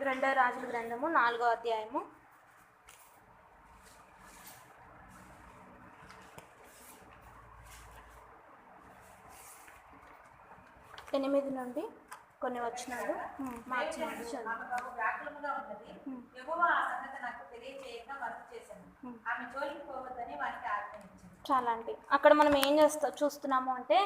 రెండో రాజుల గ్రంథము 4వ అధ్యాయము 8 నుండి కొన్ని వచనాలు మార్చి చాలా అండి. అక్కడ మనం ఏం చూస్తున్నాము అంటే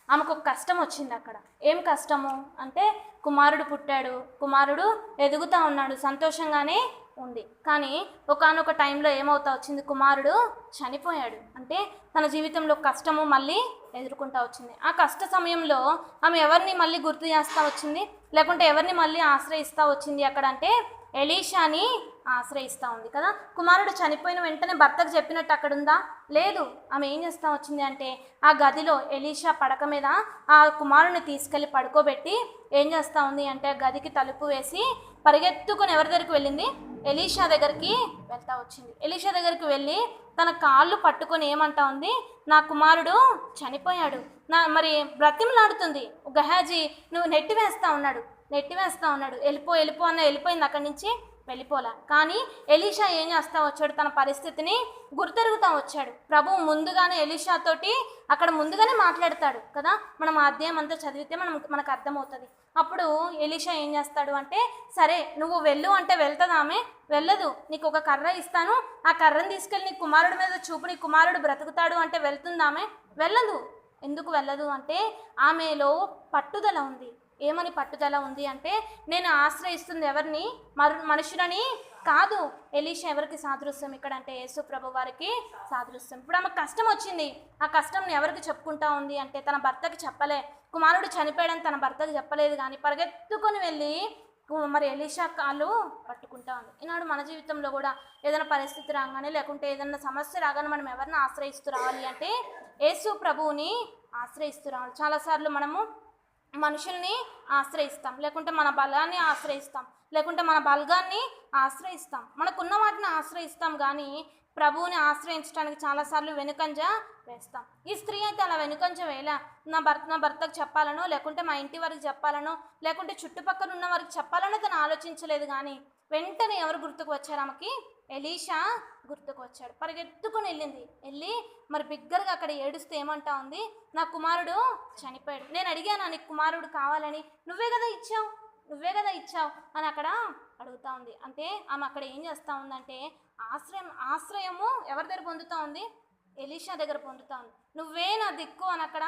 ఆమెకు ఒక కష్టం వచ్చింది. అక్కడ ఏం కష్టము అంటే కుమారుడు పుట్టాడు, కుమారుడు ఎదుగుతూ ఉన్నాడు, సంతోషంగానే ఉంది. కానీ ఒకానొక టైంలో ఏమవుతా వచ్చింది, కుమారుడు చనిపోయాడు. అంటే తన జీవితంలో కష్టము మళ్ళీ ఎదుర్కొంటూ వచ్చింది. ఆ కష్ట సమయంలో ఆమె ఎవరిని మళ్ళీ గుర్తు చేస్తూ వచ్చింది, లేకుంటే ఎవరిని మళ్ళీ ఆశ్రయిస్తూ వచ్చింది అక్కడ అంటే ఎలీషాని ఆశ్రయిస్తూ ఉంది కదా. కుమారుడు చనిపోయిన వెంటనే భర్తకు చెప్పినట్టు అక్కడ ఉందా? లేదు. ఆమె ఏం చేస్తూ వచ్చింది అంటే ఆ గదిలో ఎలీషా పడక మీద ఆ కుమారుడిని తీసుకెళ్ళి పడుకోబెట్టి ఏం చేస్తూ ఉంది అంటే గదికి తలుపు వేసి పరిగెత్తుకుని ఎవరి దగ్గరికి వెళ్ళింది, ఎలీషా దగ్గరికి వెళ్తా వచ్చింది. ఎలీషా దగ్గరికి వెళ్ళి తన కాళ్ళు పట్టుకొని ఏమంటా ఉంది, నా కుమారుడు చనిపోయాడు, మరి బ్రతిమలాడుతుంది. గహాజీ నువ్వు నెట్టివేస్తూ ఉన్నాడు, వెళ్ళిపో అన్న వెళ్ళిపోయింది, అక్కడి నుంచి వెళ్ళిపోలా. కానీ ఎలీషా ఏం చేస్తా వచ్చాడు, తన పరిస్థితిని గుర్తెరుగుతూ వచ్చాడు. ప్రభువు ముందుగానే ఎలీషాతోటి అక్కడ ముందుగానే మాట్లాడతాడు కదా. మనం ఆ అధ్యాయం అంతా చదివితే మనకు అర్థమవుతుంది. అప్పుడు ఎలీషా ఏం చేస్తాడు అంటే, సరే నువ్వు వెళ్ళు అంటే వెళ్తుంది ఆమె. వెళ్ళదు. నీకు ఒక కర్ర ఇస్తాను, ఆ కర్రను తీసుకెళ్ళి నీ కుమారుడి మీద చూపు, నీ కుమారుడు బ్రతుకుతాడు అంటే వెళ్తుంది ఆమె. వెళ్ళదు. ఎందుకు వెళ్ళదు అంటే ఆమెలో పట్టుదల ఉంది. ఏమని పట్టుదల ఉంది అంటే నేను ఆశ్రయిస్తుంది ఎవరిని, మనుషులని కాదు. ఎలీషా ఎవరికి సాదృశ్యం ఇక్కడ అంటే యేసు ప్రభు వారికి సాదృశ్యం. ఇప్పుడు ఆమెకు కష్టం వచ్చింది. ఆ కష్టంని ఎవరికి చెప్పుకుంటా ఉంది అంటే తన భర్తకి చెప్పలే. కుమారుడు చనిపోయాడని తన భర్తకి చెప్పలేదు, కానీ పరిగెత్తుకొని వెళ్ళి మరి ఎలీషా కాళ్ళు పట్టుకుంటా ఉంది. ఈనాడు మన జీవితంలో కూడా ఏదైనా పరిస్థితి రాగానే, లేకుంటే ఏదైనా సమస్య రాగానే మనం ఎవరిని ఆశ్రయిస్తూ రావాలి అంటే యేసు ప్రభువుని ఆశ్రయిస్తూ రావాలి. చాలాసార్లు మనము మనుషుల్ని ఆశ్రయిస్తాం, లేకుంటే మన బలాన్ని ఆశ్రయిస్తాం, లేకుంటే మన బలగాన్ని ఆశ్రయిస్తాం, మనకున్న వాటిని ఆశ్రయిస్తాం. కానీ ప్రభువుని ఆశ్రయించడానికి చాలాసార్లు వెనుకంజ వేస్తాం. ఈ స్త్రీ అయితే అలా వెనుకంజ వేలా. నా భర్తకు చెప్పాలనో, లేకుంటే మా ఇంటి వారికి చెప్పాలనో, లేకుంటే చుట్టుపక్కల ఉన్న వారికి చెప్పాలనో తను ఆలోచించలేదు. కానీ వెంటనే ఎవరు గుర్తుకు వచ్చారు ఆమెకి? ఎలీషా గుర్తుకు వచ్చాడు. పరిగెత్తుకుని వెళ్ళి మరి బిగ్గరగా అక్కడ ఏడుస్తే ఏమంటా ఉంది, నా కుమారుడు చనిపోయాడు, నేను అడిగాను నీకు కుమారుడు కావాలని, నువ్వే కదా ఇచ్చావు అని అక్కడ అడుగుతా ఉంది. అంటే ఆమె అక్కడ ఏం చేస్తూ ఉందంటే ఆశ్రయము ఎవరి దగ్గర పొందుతూ ఉంది? ఎలీషా దగ్గర పొందుతూ ఉంది. నువ్వే నా దిక్కు అని అక్కడ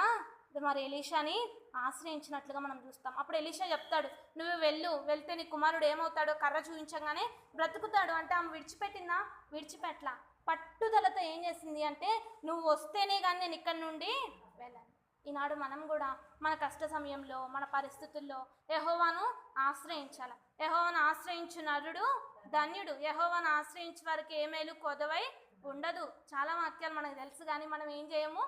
మరి ఎలీషాని ఆశ్రయించినట్లుగా మనం చూస్తాం. అప్పుడు ఎలీషా చెప్తాడు, నువ్వు వెళ్తే నీ కుమారుడు ఏమవుతాడో, కర్ర చూపించగానే బ్రతుకుతాడు అంటే ఆమె విడిచిపెట్టిందా? విడిచిపెట్ల. పట్టుదలతో ఏం చేసింది అంటే నువ్వు వస్తేనే కానీ నేను ఇక్కడి నుండి వెళ్ళాను. ఈనాడు మనం కూడా మన కష్ట సమయంలో, మన పరిస్థితుల్లో యెహోవాను ఆశ్రయించాలి. యెహోవాను ఆశ్రయించు నరుడు ధన్యుడు, యెహోవాను ఆశ్రయించే వారికి ఏ మేలు కొదవై ఉండదు. చాలా వాక్యాలు మనకు తెలుసు, కానీ మనం ఏం చేయము,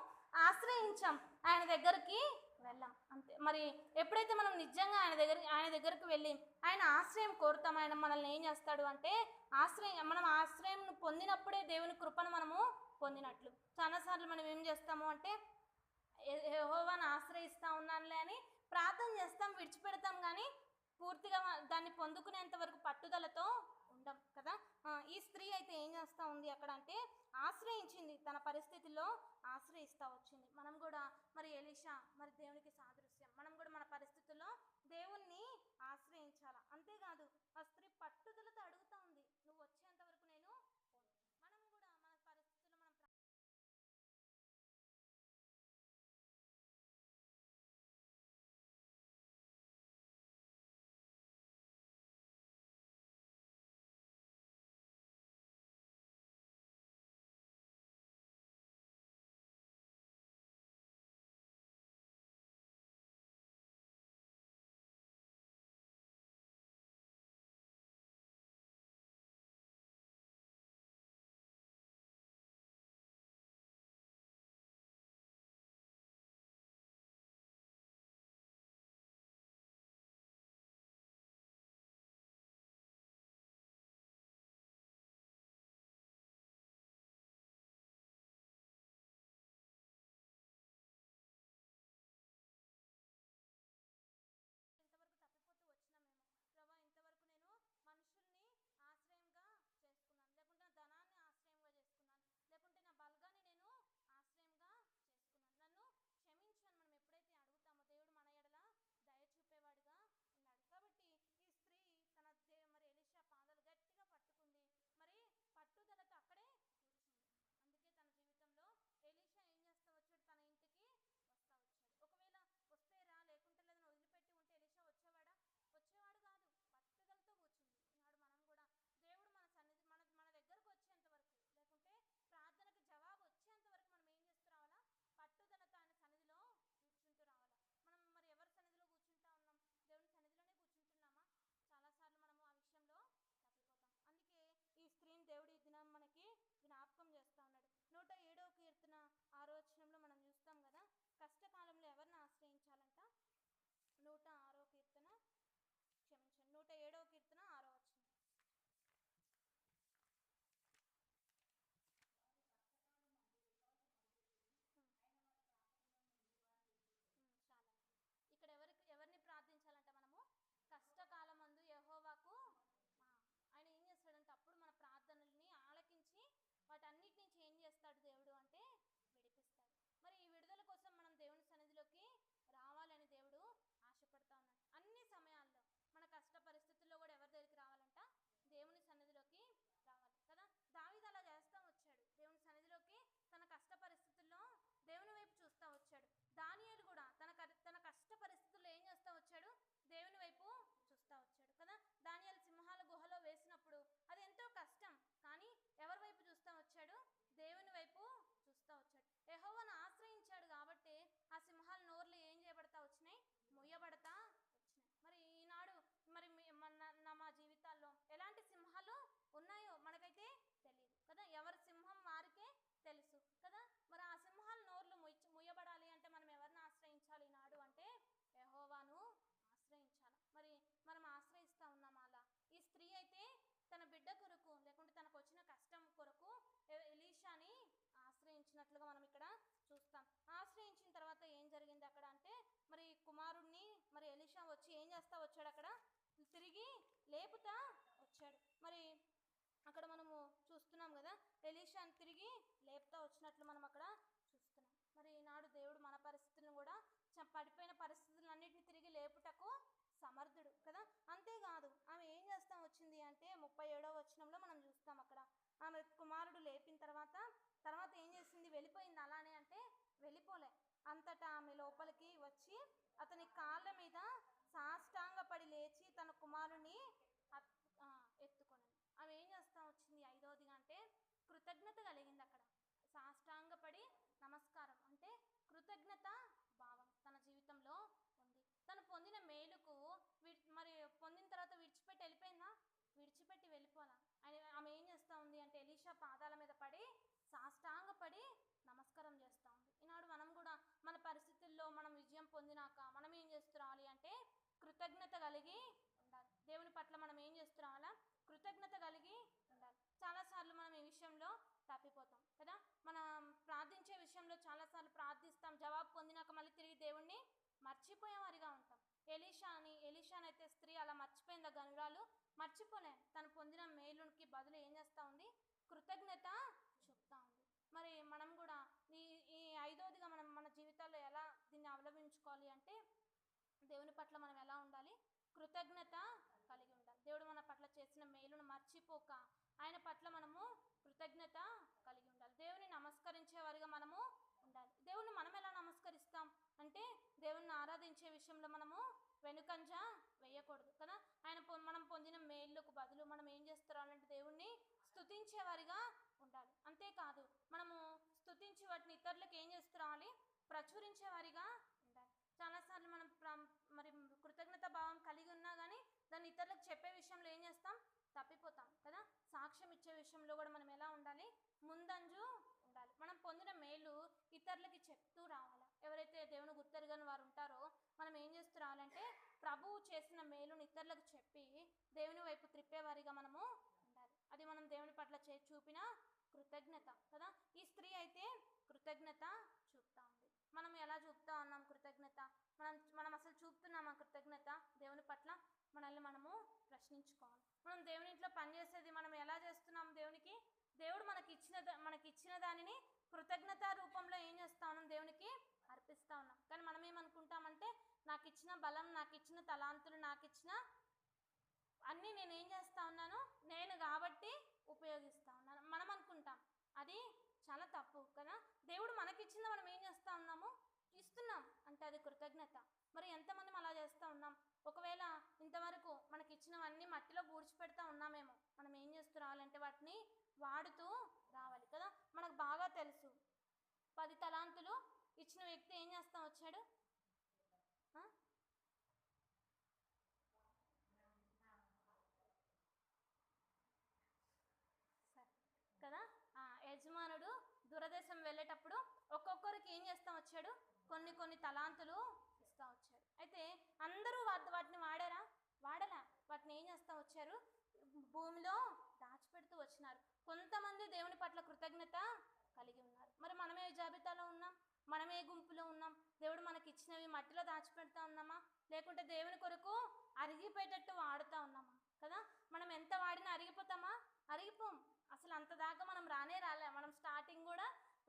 ఆశ్రయించాం, ఆయన దగ్గరికి వెళ్ళాం అంతే. మరి ఎప్పుడైతే మనం నిజంగా ఆయన దగ్గరికి వెళ్ళి ఆయన ఆశ్రయం కోరుతాం, ఆయన మనల్ని ఏం చేస్తాడు అంటే మనం ఆశ్రయం పొందినప్పుడే దేవుని కృపను మనము పొందినట్లు. చాలాసార్లు మనం ఏం చేస్తాము అంటే యెహోవాను ఆశ్రయిస్తూ ఉన్నానులే అని ప్రార్థన చేస్తాం, విడిచిపెడతాం, కానీ పూర్తిగా దాన్ని పొందుకునేంత వరకు పట్టుదలతో ఉండం కదా. ఈ స్త్రీ అయితే ఏం చేస్తూ ఉంది అక్కడ అంటే ఆశ్రయించింది, తన పరిస్థితుల్లో ఆశ్రయిస్తూ వచ్చింది. మనం కూడా మరి ఎలీషా మరి దేవునికి సాదృశ్యం. మనం కూడా మన పరిస్థితుల్లో దేవుణ్ణి ఆశ్రయించాలా. అంతేకాదు ఆ స్త్రీ పట్టుదలతో అడుగుతూ ఉంది, నువ్వు వచ్చేంత వరకు నేను వాటన్నిటి నుంచి ఏం చేస్తాడు దేవుడు అంటే విడిపిస్తాడు. మరి ఈ విడుదల కోసం మనం దేవుని సన్నిధిలోకి రావాలని దేవుడు ఆశపడతా ఉన్నాడు. అన్ని సమయాల్లో మన కష్ట పరిస్థితుల్లో కూడా ఎవరి దగ్గరికి రావాలంట? దేవుని సన్నిధిలోకి రావాలి కదా. దావీదు అలా చేస్తూ వచ్చాడు, దేవుని సన్నిధిలోకి తన కష్ట పరిస్థితుల్లో దేవుని వైపు చూస్తూ వచ్చాడు. దానియేలు కూడా తన కష్ట పరిస్థితుల్లో ఏం చేస్తూ వచ్చాడు? దేవుని వైపు చూస్తూ వచ్చాడు కదా. దానియేలు సింహాల గుహలో వేసినప్పుడు అది ఎంతో కష్టం, కానీ ఎవరి వైపు చూస్తూ వచ్చాడు? దేవుని వైపు చూస్తూ వచ్చాడు. యెహోవాను ఆశ్రయించాడు కాబట్టి ఆ సింహాల నోర్లు ఏం చేయబడతా వచ్చినాయి? మొయ్యబడతా వచ్చినాయి. మరి ఈనాడు మరి మా జీవితాల్లో ఎలాంటి సింహాలు ఉన్నాయో మనకైతే తెలియదు కదా. ఎవరి సింహం వారికే తెలుసు కదా. మరి ఆ సింహాల నోర్లు మొయ్యబడాలి అంటే మనం ఎవరిని ఆశ్రయించాలి ఈనాడు అంటే? యెహోవాను ఆశ్రయించాలి. మరి మనం ఆశ్రయిస్తూ ఉన్నాం అలా. ఈ స్త్రీ అయితే తన బిడ్డ కొరకు లేకుంటే తనకు వచ్చిన కష్టం కొరకు ఎలీషాని ఆశ్రయించినట్లుగా మనం ఇక్కడ చూస్తాం. ఆశ్రయించిన తర్వాత ఏం జరిగింది అక్కడ అంటే, మరి కుమారుణ్ణి మరి ఎలీషా వచ్చి ఏం చేస్తా వచ్చాడు? అక్కడ తిరిగి లేపుతా వచ్చాడు. మరి అక్కడ మనము చూస్తున్నాం కదా, ఎలీషాని తిరిగి లేపుతా వచ్చినట్లు మనం అక్కడ చూస్తున్నాం. మరి ఈనాడు దేవుడు మన పరిస్థితులను కూడా పడిపోయిన పరిస్థితులన్నింటినీ తిరిగి లేపుటకు సమర్థుడు కదా. అంతేకాదు ఆమె ఏం చేస్తాం వచ్చింది అంటే 37వ వచనంలో మనం చూస్తాం. అక్కడ ఆమె కుమారుడు లేపిన తర్వాత ఏం చేసింది? వెళ్ళిపోయింది. అలానే అంటే వెళ్ళిపోలే, అంతటా ఆమె లోపలికి వచ్చి అతని కాళ్ళ మీద సాష్టాంగపడి లేచి తన కుమారుని ఎత్తుకొని ఆమె ఏం చేస్తా వచ్చింది? 5వదిగా అంటే కృతజ్ఞత కలిగింది. అక్కడ సాష్టాంగపడి నమస్కారం అంటే కృతజ్ఞత భావం తన జీవితంలో ఉంది. తను పొందిన మేలుకు మరి పొందిన తర్వాత విడిచిపెట్టి వెళ్ళిపోయిందా? విడిచిపెట్టి వెళ్ళిపోలా. ఆమె ఏం చేస్తూ ఉంది అంటే ఎలీషా పాదాల మీద పడి సాష్టాంగపడి నమస్కారం చేస్తూ ఉంది. ఈనాడు మనం కూడా మన పరిస్థితుల్లో మనం విజయం పొందినాక మనం ఏం చేస్తున్నావాలి అంటే కృతజ్ఞత కలిగి ఉండాలి. దేవుని పట్ల మనం ఏం చేస్తున్నామలా? కృతజ్ఞత కలిగి ఉండాలి. చాలాసార్లు మనం ఈ విషయంలో తప్పిపోతాం కదా. మనం ప్రార్థించే విషయంలో చాలాసార్లు ప్రార్థిస్తాం, జవాబు పొందినాక మళ్ళీ తిరిగి దేవుణ్ణి మర్చిపోయేవారిగా ఉంటాం. ఎలీషానైతే స్త్రీ అలా మర్చిపోయింది. ఆ గనురాలు మర్చిపోలే, తను పొందిన మేలుకి బదులు ఏం చేస్తూ ఉంది? కృతజ్ఞత చెప్తా ఉంది. మరి మనం కూడా ఈ 5వదిగా మనం మన జీవితాల్లో ఎలా దీన్ని అవలంబించుకోవాలి అంటే దేవుని పట్ల మనం ఎలా ఉండాలి? కృతజ్ఞత కలిగి ఉండాలి. దేవుడు మన పట్ల చేసిన మేలును మర్చిపోక ఆయన పట్ల మనము కృతజ్ఞత కలిగి ఉండాలి. దేవుని నమస్కరించే వారిగా మనము ఉండాలి. దేవుణ్ణి మనం ఎలా నమస్కరిస్తాం అంటే దేవుణ్ణి ఆరాధించే విషయంలో మనము వెనుకంజ వేయకూడదు కదా. మనం పొందిన మేలుకు బదులు మనం ఏం చేస్తున్నారంటే దేవుణ్ణి స్తుతించేవారిగా ఉండాలి. అంతేకాదు మనము స్తుతించి వాటిని ఇతరులకు ఏం చేస్తున్నాలి? ప్రచురించేవారిగా ఉండాలి. చాలాసార్లు మనం మరి కృతజ్ఞత భావం కలిగి ఉన్నా కానీ దాన్ని ఇతరులకు చెప్పే విషయంలో ఏం చేస్తాం? తప్పిపోతాం కదా. సాక్ష్యం ఇచ్చే విషయంలో కూడా మనం ఎలా ఉండాలి? ముందంజు ఉండాలి. మనం పొందిన మేలు ఇతరులకి చెప్తూ రావాలా. ఎవరైతే దేవుని గుర్తెరగని వారు ఉంటారో మనం ఏం చేస్తూ రావాలంటే ప్రభువు చేసిన మేలుని ఇతరులకు చెప్పి దేవుని వైపు త్రిప్పేవారిగా మనము ఉండాలి. అది మనం దేవుని పట్ల చూపిన కృతజ్ఞత కదా. ఈ స్త్రీ అయితే కృతజ్ఞత చూపుతా ఉంది. మనం ఎలా చూపుతా ఉన్నాం కృతజ్ఞత? మనం అసలు చూపుతున్నామా కృతజ్ఞత దేవుని పట్ల? మనల్ని మనము ప్రశ్నించుకోవాలి. మనం దేవుని ఇంట్లో పనిచేసేది మనం ఎలా చేస్తున్నాం? దేవుడు మనకిచ్చిన దానిని కృతజ్ఞత రూపంలో ఏం చేస్తా ఉన్నాం? దేవునికి అర్పిస్తూ ఉన్నాం. కానీ మనం ఏమనుకుంటామంటే నాకు ఇచ్చిన బలం, నాకు ఇచ్చిన తలాంతులు, నాకు ఇచ్చిన అన్నీ నేను ఏం చేస్తూ ఉన్నాను? నేను కాబట్టి ఉపయోగిస్తూ ఉన్నాను మనం అనుకుంటాం. అది చాలా తప్పు కదా. దేవుడు మనకిచ్చింది మనం ఏం చేస్తూ ఉన్నాము? ఇస్తున్నాం అంటే అది కృతజ్ఞత. మరి ఎంతమంది అలా చేస్తూ ఉన్నాం? ఒకవేళ ఇంతవరకు మనకి ఇచ్చినవన్నీ మట్టిలో పూడ్చిపెడతా ఉన్నామేమో. మనం ఏం చేస్తూ రావాలంటే వాటిని వాడుతూ రావాలి కదా. మనకు బాగా తెలుసు 10 తలాంతులు ఇచ్చిన వ్యక్తి ఏం చేస్తా వచ్చాడు? సరే కదా. యజమానుడు దూరదేశం వెళ్ళేటప్పుడు ఒక్కొక్కరికి ఏం చేస్తా వచ్చాడు? కొన్ని తలాంతులు ఇస్తూ వచ్చాడు. అయితే అందరూ వాటిని వాడలా. వాటిని ఏం చేస్తూ వచ్చారు? భూమిలో దాచిపెడుతూ వచ్చినారు. కొంతమంది దేవుని పట్ల కృతజ్ఞత కలిగి ఉన్నారు. మరి మనమే జాబితాలో ఉన్నాం? మనమే గుంపులో ఉన్నాం? దేవుడు మనకి ఇచ్చినవి మట్టిలో దాచిపెడతా ఉన్నామా? లేకుంటే దేవుని కొరకు అరిగిపోయేటట్టు వాడుతూ ఉన్నామా కదా. మనం ఎంత వాడినా అరిగిపోతామా? అరిగిపోం. అసలు అంత దాకా మనం రాలే.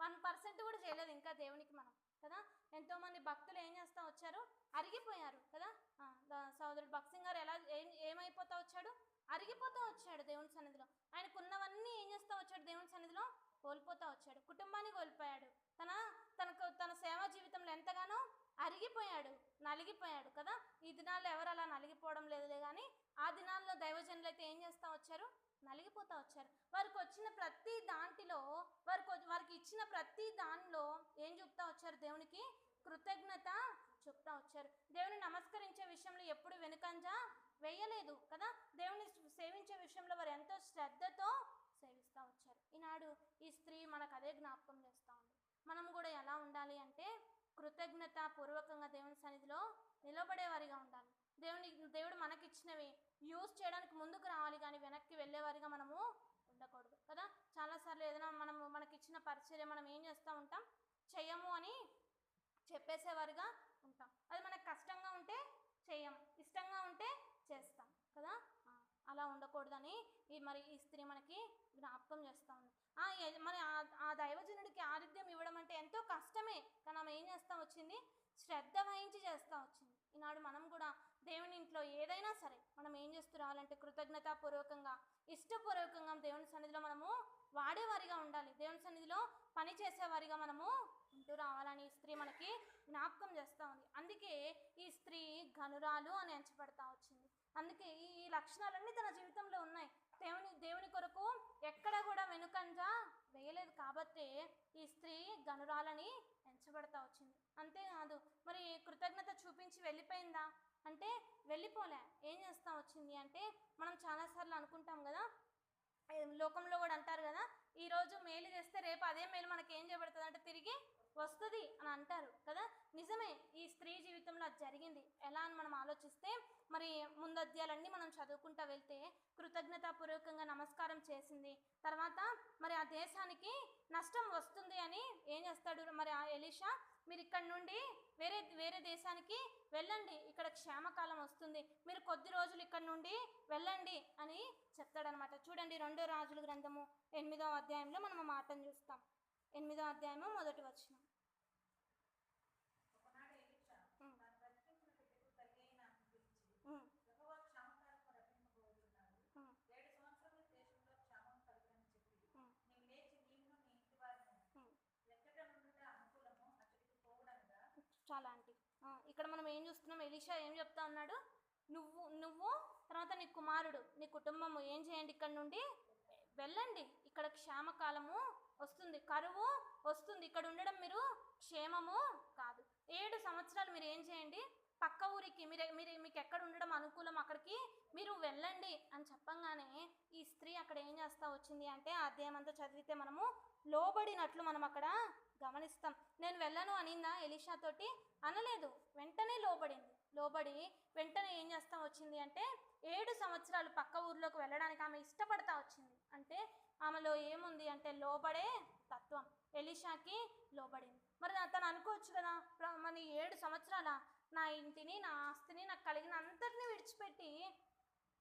1% కూడా చేయలేదు ఇంకా దేవునికి మనం కదా. ఎంతోమంది భక్తులు ఏం చేస్తూ వచ్చారు, అరిగిపోయారు కదా. సోదరుడు భక్సింగ్ గారు ఏమైపోతా వచ్చాడు, అరిగిపోతూ వచ్చాడు దేవుని సన్నిధిలో. ఆయనకున్నవన్నీ ఏం చేస్తూ వచ్చాడు, దేవుని సన్నిధిలో కోల్పోతూ వచ్చాడు. కుటుంబాన్ని కోల్పోయాడు, తన సేవా జీవితంలో ఎంతగానో అరిగిపోయాడు, నలిగిపోయాడు కదా. ఈ దినాల్లో ఎవరు అలా నలిగిపోవడం లేదులే, కానీ ఆ దినాల్లో దైవజనులు అయితే ఏం చేస్తూ వచ్చారు, నలిగిపోతూ వచ్చారు. వారికి వచ్చిన ప్రతి దాంట్లో వారికి ఇచ్చిన ప్రతి దానిలో ఏం చెప్తా వచ్చారు, దేవునికి కృతజ్ఞత చెప్తా వచ్చారు. దేవుని నమస్కరించే విషయంలో ఎప్పుడు వెనుకంజ వేయలేదు కదా. దేవుని సేవించే విషయంలో వారు ఎంతో శ్రద్ధతో సేవిస్తూ వచ్చారు. ఈనాడు ఈ స్త్రీ మనకు అదే జ్ఞాపకం చేస్తూ ఉంది. మనం కూడా ఎలా ఉండాలి అంటే కృతజ్ఞత పూర్వకంగా దేవుని సన్నిధిలో నిలబడేవారిగా ఉండాలి. దేవుడు మనకిచ్చినవి యూజ్ చేయడానికి ముందుకు రావాలి, కానీ వెనక్కి వెళ్ళేవారిగా మనము ఉండకూడదు కదా. చాలాసార్లు ఏదైనా మనకిచ్చిన పరిచర్య మనం ఏం చేస్తూ ఉంటాం, చెయ్యము అని చెప్పేసేవారిగా ఉంటాం. అది మనకు కష్టంగా ఉంటే చెయ్యం, ఇష్టంగా ఉంటే చేస్తాం కదా. అలా ఉండకూడదని ఈ స్త్రీ మనకి జ్ఞాపకం చేస్తూ ఉంది. మరి ఆ దైవజనుడికి ఆతిథ్యం ఇవ్వడం అంటే ఎంతో కష్టమే, కానీ ఆమె ఏం చేస్తూ వచ్చింది, శ్రద్ధ వహించి చేస్తూ వచ్చింది. ఈనాడు మనం కూడా దేవుని ఇంట్లో ఏదైనా సరే మనం ఏం చేస్తూ రావాలంటే కృతజ్ఞతాపూర్వకంగా, ఇష్టపూర్వకంగా దేవుని సన్నిధిలో మనము వాడేవారిగా ఉండాలి. దేవుని సన్నిధిలో పని చేసేవారిగా మనము ఉంటూ రావాలని ఈ స్త్రీ మనకి జ్ఞాపకం చేస్తూ ఉంది. అందుకే ఈ స్త్రీ ఘనురాలు అని ఎంచబడతా వచ్చింది. అందుకే ఈ లక్షణాలన్నీ తన జీవితంలో ఉన్నాయి. దేవుని కొరకు ఎక్కడ కూడా వెనుకంజ వేయలేదు, కాబట్టి ఈ స్త్రీ ఘనురాలని ఎంచబడతా వచ్చింది. అంతేకాదు, మరి కృతజ్ఞత చూపించి వెళ్ళిపోయిందా అంటే వెళ్ళిపోలే. ఏం చేస్తా వచ్చింది అంటే, మనం చాలాసార్లు అనుకుంటాం కదా, లోకంలో కూడా అంటారు కదా, ఈరోజు మేలు చేస్తే రేపు అదే మేలు మనకి ఏం చేయబడుతుంది అంటే తిరిగి వస్తుంది అని అంటారు కదా. నిజమే, ఈ స్త్రీ జీవితంలో అది జరిగింది. ఎలా అని మనం ఆలోచిస్తే, మరి ముందు అధ్యాయాలన్నీ మనం చదువుకుంటూ వెళ్తే కృతజ్ఞతాపూర్వకంగా నమస్కారం చేసింది. తర్వాత మరి ఆ దేశానికి నష్టం వస్తుంది అని ఏం చేస్తాడు, మరి ఆ ఎలీషా, మీరు ఇక్కడ నుండి వేరే దేశానికి వెళ్ళండి, ఇక్కడ క్షేమకాలం వస్తుంది, మీరు కొద్ది రోజులు ఇక్కడ నుండి వెళ్ళండి అని చెప్తాడనమాట. చూడండి, 2 రాజుల గ్రంథము 8వ అధ్యాయంలో మనం ఆ మాటను చూస్తాం. 8వ అధ్యాయము 1వ వచనం. చాలా అంటే ఇక్కడ మనం ఏం చూస్తున్నాం, ఎలీషా ఏం చెప్తా ఉన్నాడు, నువ్వు తర్వాత నీ కుమారుడు, నీ కుటుంబము ఏం చేయండి, ఇక్కడ నుండి వెళ్ళండి, ఇక్కడ క్షేమకాలము వస్తుంది, కరువు వస్తుంది, ఇక్కడ ఉండడం మీరు క్షేమము కాదు. 7 సంవత్సరాలు మీరు ఏం చేయండి, పక్క ఊరికి మీకు ఎక్కడ ఉండడం అనుకూలం అక్కడికి మీరు వెళ్ళండి అని చెప్పంగానే ఈ స్త్రీ అక్కడ ఏం చేస్తా వచ్చింది అంటే, ఆ అధ్యాయం అంతా చదివితే మనము లోబడినట్లు మనం అక్కడ గమనిస్తాం. నేను వెళ్ళను అనిందా ఎలీషాతోటి, అనలేదు, వెంటనే లోబడి వెంటనే ఏం చేస్తా వచ్చింది అంటే 7 సంవత్సరాలు పక్క ఊర్లోకి వెళ్ళడానికి ఆమె ఇష్టపడతా వచ్చింది. అంటే ఆమెలో ఏముంది అంటే లోబడే తత్వం. ఎలీషాకి లోబడింది. మరి తను అనుకోవచ్చు కదా, మరి 7 సంవత్సరాల నా ఇంటిని, నా ఆస్తిని, నాకు కలిగిన అంతటినీ విడిచిపెట్టి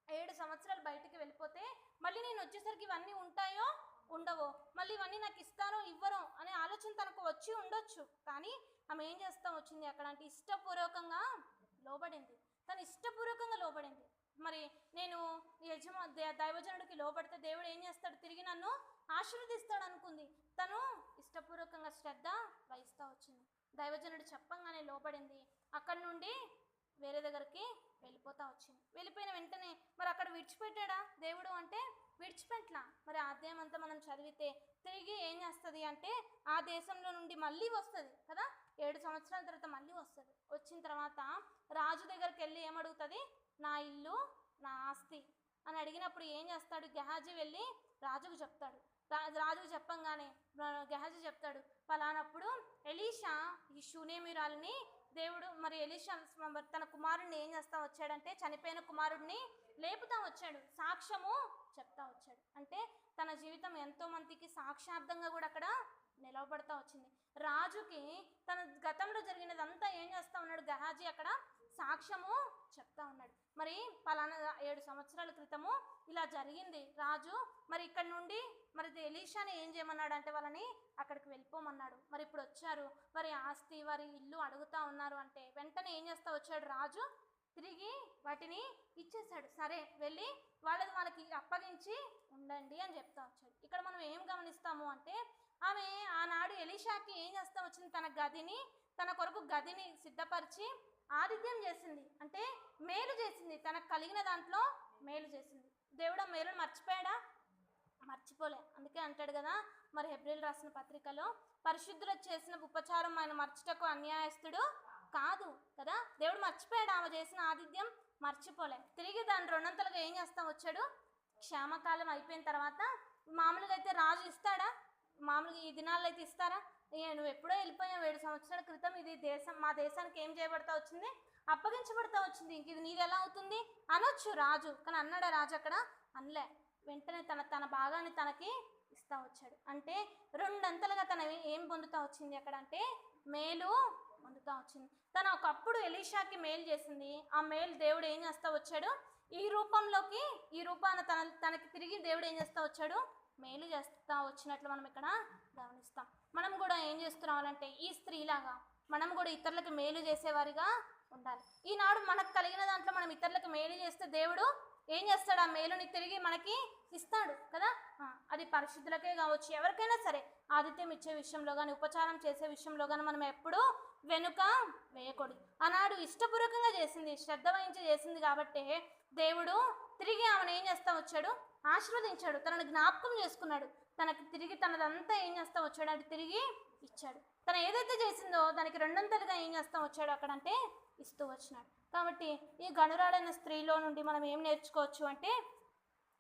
7 సంవత్సరాలు బయటికి వెళ్ళిపోతే మళ్ళీ నేను వచ్చేసరికి ఇవన్నీ ఉంటాయో ఉండవో, మళ్ళీ ఇవన్నీ నాకు ఇస్తారో ఇవ్వరో అనే ఆలోచన తనకు వచ్చి ఉండొచ్చు. కానీ ఆమె ఏం చేస్తా వచ్చింది అక్కడ అంటే ఇష్టపూర్వకంగా లోబడింది. తను ఇష్టపూర్వకంగా లోబడింది. మరి నేను దైవజనుడికి లోబడితే దేవుడు ఏం చేస్తాడు, తిరిగి నన్ను ఆశీర్వదిస్తాడు అనుకుంది. తను ఇష్టపూర్వకంగా శ్రద్ధ వహిస్తూ వచ్చింది. దైవజనుడు చెప్పంగానే లోబడింది. అక్కడి నుండి వేరే దగ్గరికి వెళ్ళిపోతా వచ్చింది. వెళ్ళిపోయిన వెంటనే మరి అక్కడ విడిచిపెట్టాడా దేవుడు అంటే విడిచిపెట్టలా. మరి ఆ అధ్యాయం అంతా మనం చదివితే తిరిగి ఏం చేస్తుంది అంటే ఆ దేశంలో నుండి మళ్ళీ వస్తుంది కదా, 7 సంవత్సరాల తర్వాత మళ్ళీ వస్తుంది. వచ్చిన తర్వాత రాజు దగ్గరికి వెళ్ళి ఏమడుగుతుంది, నా ఇల్లు, నా ఆస్తి అని అడిగినప్పుడు ఏం చేస్తాడు, గెహాజీ వెళ్ళి రాజుకు చెప్తాడు. రాజుకు చెప్పంగానే గెహాజీ చెప్తాడు, పలానప్పుడు ఎలీషా ఈ షూనేమిరాలని దేవుడు, మరి ఎలీషా తన కుమారుడిని ఏం చేస్తా వచ్చాడంటే చనిపోయిన కుమారుడిని లేపుతా వచ్చాడు, సాక్ష్యము చెప్తా వచ్చాడు. అంటే తన జీవితం ఎంతో మందికి సాక్షార్థంగా కూడా అక్కడ నిలవబడతా వచ్చింది. రాజుకి తన గతంలో జరిగినదంతా ఏం చేస్తా ఉన్నాడు, గెహాజీ అక్కడ సాక్ష్యము చెప్తా ఉన్నాడు. మరి పలానా 7 సంవత్సరాల క్రితము ఇలా జరిగింది రాజు, మరి ఇక్కడ నుండి మరి ఎలీషాని ఏం చేయమన్నాడు అంటే వాళ్ళని అక్కడికి వెళ్ళిపోమన్నాడు. మరి ఇప్పుడు వచ్చారు, వారి ఆస్తి వారి ఇల్లు అడుగుతా ఉన్నారు అంటే వెంటనే ఏం చేస్తా వచ్చాడు రాజు, తిరిగి వాటిని ఇచ్చేసాడు. సరే వెళ్ళి వాళ్ళకి అప్పగించి ఉండండి అని చెప్తా వచ్చాడు. ఇక్కడ మనం ఏం గమనిస్తాము అంటే ఆమె ఆనాడు ఎలీషాకి ఏం చేస్తా వచ్చింది, తన కొరకు గదిని సిద్ధపరిచి ఆతిథ్యం చేసింది, అంటే మేలు చేసింది, తనకు కలిగిన దాంట్లో మేలు చేసింది. దేవుడు మేలును మర్చిపోయాడా? మర్చిపోలే. అందుకే అంటాడు కదా మరి హెబ్రీయులకు రాసిన పత్రికలో, పరిశుద్ధులకు చేసిన ఉపచారం ఆయన మర్చుటకు అన్యాయస్తుడు కాదు కదా. దేవుడు మర్చిపోయాడు ఆమె చేసిన ఆతిథ్యం, మర్చిపోలే. తిరిగి దాన్ని 2 ఏం చేస్తా వచ్చాడు. క్షేమకాలం అయిపోయిన తర్వాత మామూలుగా అయితే రాజు ఇస్తాడా? మామూలుగా ఈ దినాల్లో అయితే ఇస్తారా? నువ్వు ఎప్పుడో వెళ్ళిపోయావు, 7 సంవత్సరాల క్రితం ఇది మా దేశానికి ఏం చేయబడతా వచ్చింది, అప్పగించబడతా వచ్చింది, ఇంక ఇది నీది ఎలా అవుతుంది అనొచ్చు రాజు. కానీ అన్నాడా రాజు? అక్కడ అనలే. వెంటనే తన భాగాన్ని తనకి ఇస్తా వచ్చాడు. అంటే 2 అంతలుగా తన ఏం పొందుతా వచ్చింది అక్కడ అంటే మేలు పొందుతా వచ్చింది. తను ఒకప్పుడు ఎలీషాకి మేలు చేసింది, ఆ మేలు దేవుడు ఏం చేస్తా వచ్చాడు, ఈ రూపాన తనకి తిరిగి దేవుడు ఏం చేస్తా వచ్చాడు, మేలు చేస్తా వచ్చినట్లు మనం ఇక్కడ గమనిస్తాం. మనం కూడా ఏం చేస్తున్నామంటే ఈ స్త్రీలాగా మనం కూడా ఇతరులకు మేలు చేసేవారిగా ఉండాలి. ఈనాడు మనకు కలిగిన దాంట్లో మనం ఇతరులకు మేలు చేస్తే దేవుడు ఏం చేస్తాడు, ఆ మేలుని తిరిగి మనకి ఇస్తాడు కదా. అది పరిశుద్ధులకే కావచ్చు, ఎవరికైనా సరే ఆతిథ్యం ఇచ్చే విషయంలో కానీ ఉపచారం చేసే విషయంలో కానీ మనం ఎప్పుడూ వెనుక వేయకూడదు. ఆనాడు ఇష్టపూర్వకంగా చేసింది, శ్రద్ధ వహించి చేసింది కాబట్టి దేవుడు తిరిగి ఆమెను ఏం చేస్తా వచ్చాడు, ఆశీర్వదించాడు, తనని జ్ఞాపకం చేసుకున్నాడు, తనకి తిరిగి తనదంతా ఏం చేస్తా వచ్చాడు, అది తిరిగి ఇచ్చాడు. తను ఏదైతే చేసిందో దానికి 2 ఏం చేస్తా వచ్చాడు అక్కడంటే ఇస్తూ వచ్చినాడు. కాబట్టి ఈ గనురాడైన స్త్రీలో నుండి మనం ఏం నేర్చుకోవచ్చు అంటే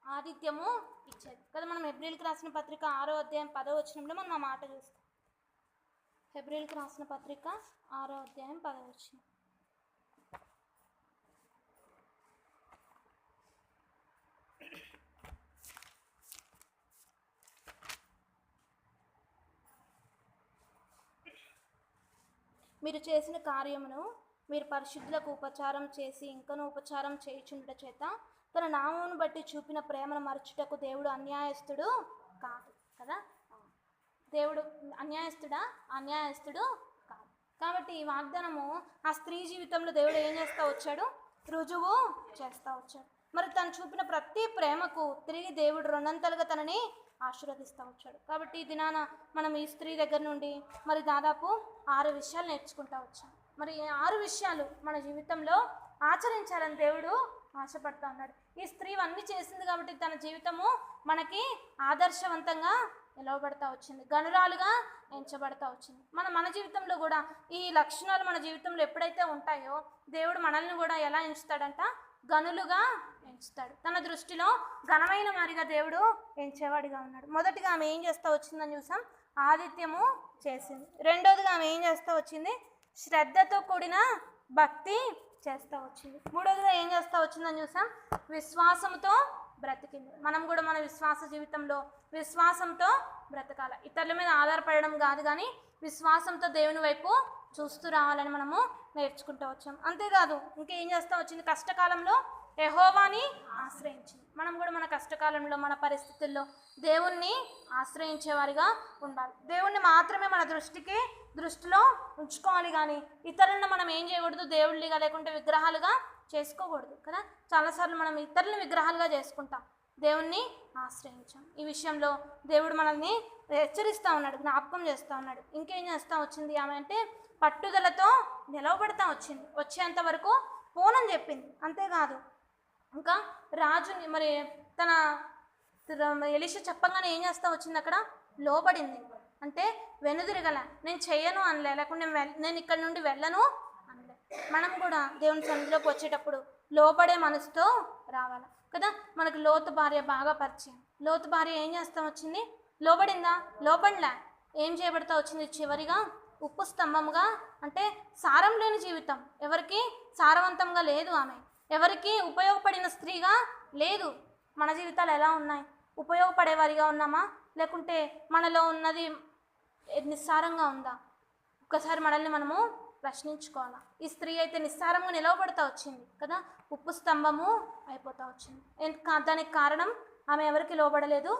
ఆతిథ్యము ఇచ్చేది కదా. మనం హెబ్రీయులకు రాసిన పత్రిక 6వ అధ్యాయం 10వ వచనంలో మనం ఆ మాట చూస్తాం. హెబ్రీయులకు రాసిన పత్రిక 6వ అధ్యాయం 10వ వచనం. మీరు చేసిన కార్యమును మీరు పరిశుద్ధులకు ఉపచారం చేసి ఇంకనూ ఉపచారం చేయుచుండుట చేత తన నామమును బట్టి చూపిన ప్రేమను మరచుటకు దేవుడు అన్యాయస్తుడు కాదు కదా. దేవుడు అన్యాయస్తుడు కాదు. కాబట్టి ఈ వాగ్దానము ఆ స్త్రీ జీవితంలో దేవుడు ఏం చేస్తూ వచ్చాడు, రుజువు చేస్తూ వచ్చాడు. మరి తను చూపిన ప్రతి ప్రేమకు తిరిగి దేవుడు 2 తనని ఆశీర్వదిస్తూ వచ్చాడు. కాబట్టి ఈ దినాన మనం ఈ స్త్రీ దగ్గర నుండి మరి దాదాపు 6 విషయాలు నేర్చుకుంటూ వచ్చాం. మరి 6 విషయాలు మన జీవితంలో ఆచరించాలని దేవుడు ఆశపడతా ఉన్నాడు. ఈ స్త్రీ అన్నీ చేసింది కాబట్టి తన జీవితము మనకి ఆదర్శవంతంగా నిలవబడతా వచ్చింది, గనురాలుగా ఎంచబడతా వచ్చింది. మన జీవితంలో కూడా ఈ లక్షణాలు మన జీవితంలో ఎప్పుడైతే ఉంటాయో దేవుడు మనల్ని కూడా ఎలా ఎంచుతాడంట, గనులుగా ఎంచుతాడు. తన దృష్టిలో ఘనమైన వారిగా దేవుడు ఎంచేవాడిగా ఉన్నాడు. మొదటిగా ఆమె ఏం చేస్తూ వచ్చిందని చూసాం, ఆతిథ్యము చేసింది. రెండోదిగా ఆమె ఏం చేస్తూ వచ్చింది, శ్రద్ధతో కూడిన భక్తి చేస్తూ వచ్చింది. మూడోదిగా ఏం చేస్తూ వచ్చిందని చూసాం, విశ్వాసంతో బ్రతికింది. మనం కూడా మన విశ్వాస జీవితంలో విశ్వాసంతో బ్రతకాలి. ఇతరుల మీద ఆధారపడడం కాదు, కానీ విశ్వాసంతో దేవుని వైపు చూస్తూ రావాలని మనము నేర్చుకుంటూ వచ్చాం. అంతేకాదు ఇంకేం చేస్తూ వచ్చింది, కష్టకాలంలో యెహోవాని ఆశ్రయించింది. మనం కూడా మన కష్టకాలంలో మన పరిస్థితుల్లో దేవుణ్ణి ఆశ్రయించేవారిగా ఉండాలి. దేవుణ్ణి మాత్రమే మన దృష్టిలో ఉంచుకోవాలి, కానీ ఇతరులను మనం ఏం చేయకూడదు, దేవుళ్ళిగా లేకుంటే విగ్రహాలుగా చేసుకోకూడదు కదా. చాలాసార్లు మనం ఇతరులను విగ్రహాలుగా చేసుకుంటాం, దేవుణ్ణి ఆశ్రయించాం. ఈ విషయంలో దేవుడు మనల్ని హెచ్చరిస్తూ ఉన్నాడు, జ్ఞాపకం చేస్తూ ఉన్నాడు. ఇంకేం చేస్తూ వచ్చింది ఆమె అంటే పట్టుదలతో నిలవబడతా వచ్చింది, వచ్చేంత వరకు పోనని చెప్పింది. అంతేకాదు ఇంకా రాజుని మరి తన ఎలీషా చెప్పగానే ఏం చేస్తూ వచ్చింది, అక్కడ లోబడింది. అంటే వెనుదిరగల, నేను చెయ్యను అనలే, లేకుంటే నేను ఇక్కడ నుండి వెళ్ళను అనలే. మనం కూడా దేవుని సన్నిధిలోకి వచ్చేటప్పుడు లోబడే మనసుతో రావాలి కదా. మనకు లోతు భార్య బాగా పరిచయం. లోతు భార్య ఏం చేస్తూ వచ్చింది, లోబడిందా? లోబడిలా. ఏం చేయబడతా వచ్చింది, చివరిగా ఉప్పు స్తంభముగా, అంటే సారం లేని జీవితం, ఎవరికి సారవంతంగా లేదు, ఆమె ఎవరికి ఉపయోగపడిన స్త్రీగా లేదు. మన జీవితాలు ఎలా ఉన్నాయి, ఉపయోగపడేవారిగా ఉన్నామా, లేకుంటే మనలో ఉన్నది నిస్సారంగా ఉందా? ఒక్కసారి మనల్ని మనము ప్రశ్నించుకోవాలా. ఈ స్త్రీ అయితే నిస్సారంగా నిలవబడతా వచ్చింది కదా, ఉప్పు స్తంభము అయిపోతా వచ్చింది. దానికి కారణం ఆమె ఎవరికి లోబడలేదు,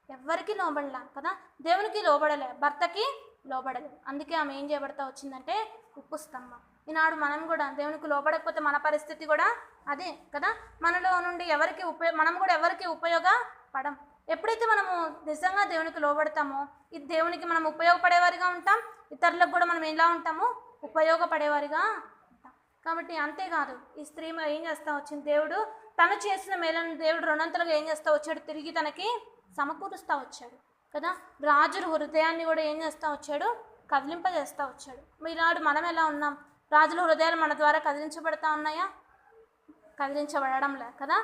ఎవరికి లోబడలే కదా, దేవునికి లోబడలే, భర్తకి లోబడలేదు. అందుకే ఆమె ఏం చేయబడతా వచ్చిందంటే ఉప్పు స్తంభం. ఈనాడు మనం కూడా దేవునికి లోబడకపోతే మన పరిస్థితి కూడా అదే కదా. మనలో నుండి మనం కూడా ఎవరికి ఉపయోగపడం. ఎప్పుడైతే మనము నిజంగా దేవునికి లోబడతామో ఈ దేవునికి మనం ఉపయోగపడేవారిగా ఉంటాం, ఇతరులకు కూడా మనం ఎలా ఉంటామో ఉపయోగపడేవారిగా ఉంటాం. కాబట్టి అంతేకాదు, ఈ స్త్రీ ఏం చేస్తా వచ్చింది, దేవుడు తను చేసిన మేలను దేవుడు రెండంతలుగా ఏం చేస్తా వచ్చాడు, తిరిగి తనకి సమకూరుస్తూ వచ్చాడు కదా. రాజుల హృదయాన్ని కూడా ఏం చేస్తూ వచ్చాడు, కదిలింపజేస్తూ వచ్చాడు. ఈనాడు మనం ఎలా ఉన్నాం, రాజుల హృదయాలు మన ద్వారా కదిలించబడతా ఉన్నాయా, కదిలించబడడం లే కదా.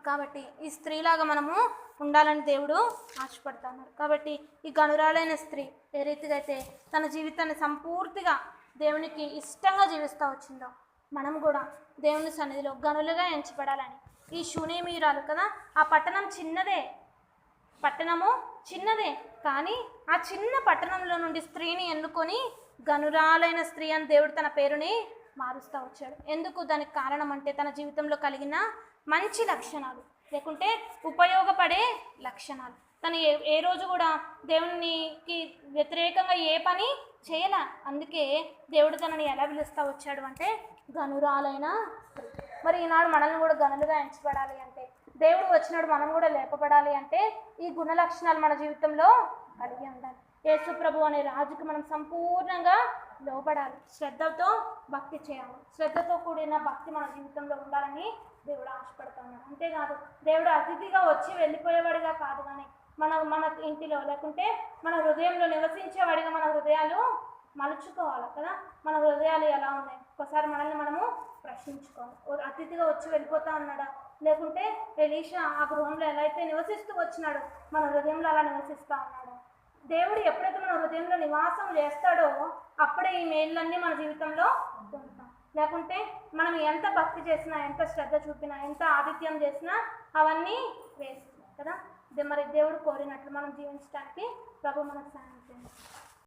కాబట్టి ఈ స్త్రీలాగా మనము ఉండాలని దేవుడు ఆశపడుతున్నారు. కాబట్టి ఈ గనురాలైన స్త్రీ ఏ రీతిగా అయితే తన జీవితాన్ని సంపూర్తిగా దేవునికి ఇష్టంగా జీవిస్తూ వచ్చిందో మనం కూడా దేవుని సన్నిధిలో గనులుగా ఎంచబడాలని. ఈ షూనేమీయురాలు కదా, ఆ పట్టణం చిన్నదే కానీ ఆ చిన్న పట్టణంలో నుండి స్త్రీని ఎన్నుకొని గనురాలైన స్త్రీ అని దేవుడు తన పేరుని మారుస్తూ వచ్చాడు. ఎందుకు? దానికి కారణం అంటే తన జీవితంలో కలిగిన మంచి లక్షణాలు, లేకుంటే ఉపయోగపడే లక్షణాలు. తను ఏ రోజు కూడా దేవునికి వ్యతిరేకంగా ఏ పని చేయలే. అందుకే దేవుడు తనని ఎలా పిలుస్తూ వచ్చాడు అంటే గనురాలైన స్త్రీ. మరి ఈనాడు మనల్ని కూడా గనులుగా ఎంచబడాలి అంటే, దేవుడు వచ్చినాడు మనం కూడా లేపబడాలి అంటే ఈ గుణ లక్షణాలు మన జీవితంలో కలిగి ఉండాలి. యేసు ప్రభు అనే రాజుకి మనం సంపూర్ణంగా లోబడాలి, శ్రద్ధతో భక్తి చేయాలి. శ్రద్ధతో కూడిన భక్తి మన జీవితంలో ఉండాలని దేవుడు ఆశపడుతున్నాడు. అంతేకాదు, దేవుడు అతిథిగా వచ్చి వెళ్ళిపోయేవాడిగా కాదు, కానీ మన ఇంటిలో లేకుంటే మన హృదయంలో నివసించేవాడిగా మన హృదయాలు మలుచుకోవాలి కదా. మన హృదయాలు ఎలా ఉన్నాయి ఒకసారి మనల్ని మనము ప్రశ్నించుకోవాలి. అతిథిగా వచ్చి వెళ్ళిపోతా ఉన్నాడా, లేకుంటే ఎలీషా ఆ గృహంలో ఎలా అయితే నివసిస్తూ వచ్చినాడో మన హృదయంలో అలా నివసిస్తూ ఉన్నాడు. దేవుడు ఎప్పుడైతే మన హృదయంలో నివాసం చేస్తాడో అప్పుడే ఈ మేళ్ళన్నీ మన జీవితంలో పొందుతాం. లేకుంటే మనం ఎంత భక్తి చేసినా, ఎంత శ్రద్ధ చూపినా, ఎంత ఆతిథ్యం చేసినా అవన్నీ వేస్ట్ కదా. మరి దేవుడు కోరినట్లు మనం జీవించడానికి ప్రభు మనకు సహాయం చేయండి.